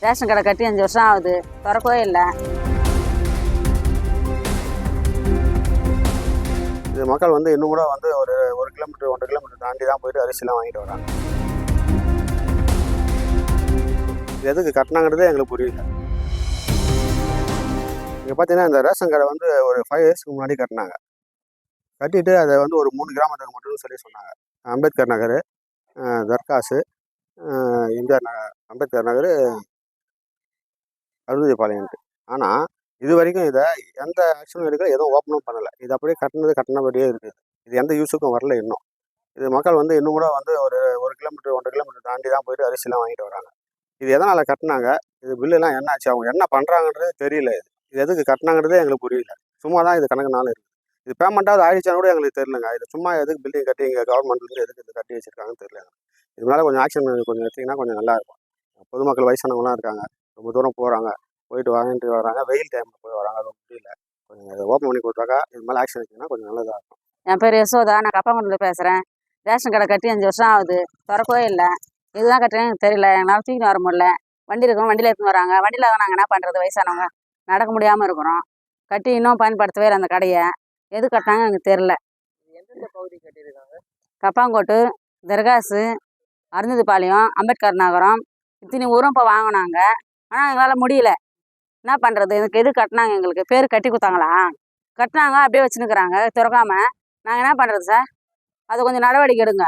Ration கடை கட்டி 5 வருஷம் ஆகுது, திறக்கவே இல்லை. இது மக்கள் வந்து இன்னும் கூட வந்து ஒரு 1 கிலோமீட்டர் 1.5 கிலோமீட்டர் தாண்டி தான் போயிட்டு அரிசிலாம் வாங்கிட்டு வராங்க. இது எதுக்கு கட்டினாங்கிறதே எங்களுக்கு புரியல. இங்கே பார்த்தீங்கன்னா இந்த ரேஷன் கடை வந்து ஒரு 5 இயர்ஸ்க்கு முன்னாடி கட்டினாங்க. கட்டிட்டு அதை வந்து ஒரு 3 கிராமத்துக்கு மட்டும்னு சொல்லி சொன்னாங்க. அம்பேத்கர் நகர், தர்காசு, எம்ஜிஆர் அம்பேத்கர் நகர், அருந்ததிபாளையம்ட்டு. ஆனால் இது வரைக்கும் இதை எந்த ஆக்ஷனும் எடுக்கல, எதுவும் ஓப்பனும் பண்ணலை. இது அப்படியே கட்டினபடியே இருக்குது. இது எந்த யூஸுக்கும் வரல இன்னும். இது மக்கள் வந்து இன்னும் கூட வந்து ஒரு 1 கிலோமீட்டர் 1.5 கிலோமீட்டர் தாண்டி தான் போயிட்டு அரிசிலாம் வாங்கிட்டு வராங்க. இது எதனால் கட்டினாங்க, இது பில்லுலாம் என்ன ஆச்சு, அவங்க என்ன பண்ணுறாங்கன்றதே தெரியல. இது எதுக்கு கட்டினாங்கிறதே எங்களுக்கு புரியல. சும்மா தான் இது கணக்கு நாள் இருக்குது. இது பேமெண்ட்டாவது ஆயிடுச்சான்னு கூட எங்களுக்கு தெரியலங்க. இது சும்மா எதுக்கு பில்டிங் கட்டி இங்கே கவர்மெண்ட்லேருந்து எதுக்கு இது கட்டி வச்சுருக்காங்கன்னு தெரியல. இது மேலே கொஞ்சம் ஆக்ஷன் கொஞ்சம் எடுத்திங்கன்னா கொஞ்சம் நல்லாயிருக்கும். பொதுமக்கள் வயசானவங்களாம் இருக்காங்க, ரொம்ப தூரம் போகிறாங்க, போயிட்டு வாங்கிட்டு வராங்க, வெயில் டைமில் போய் வராங்க, அது முடியல. கொஞ்சம் இதை ஓப்பன் பண்ணி கொடுத்தாக்கா இது மேலே ஆக்ஷன் எடுத்திங்கன்னா கொஞ்சம் நல்லதாக இருக்கும். என் பேர் யசோதா, நான் கப்பாங்குண்டில் பேசுகிறேன். ரேஷன் கடை கட்டி 5 வருஷம் ஆகுது, திறக்கவே இல்லை. இதுதான் கட்டுறேன்னு எனக்கு தெரியல. எங்களால் தூக்கின்னு வர முடியல. வண்டி இருக்கும், வண்டியில் எடுத்துன்னு வராங்க. வண்டியில் தான் நாங்கள் என்ன பண்ணுறது, வயசானவங்க நடக்க முடியாமல் இருக்கிறோம். கட்டி இன்னும் பயன்படுத்தவே இல்லை அந்த கடையை. எது கட்டினாங்க எனக்கு தெரில. எந்தெந்த பகுதி கட்டியிருக்காங்க? கப்பாங்கோட்டு, தர்காசு, அருந்ததிபாளையம், அம்பேத்கர் நகரம், இத்தனை ஊரும் இப்போ வாங்கினாங்க. ஆனால் எங்களால் முடியல. என்ன பண்ணுறது, இதுக்கு எது கட்டினாங்க, எங்களுக்கு பேர் கட்டி கொடுத்தாங்களா? கட்டினாங்க, அப்படியே வச்சுன்னுக்குறாங்க திறக்காம. நாங்கள் என்ன பண்ணுறது சார்? அது கொஞ்சம் நடவடிக்கை எடுங்க.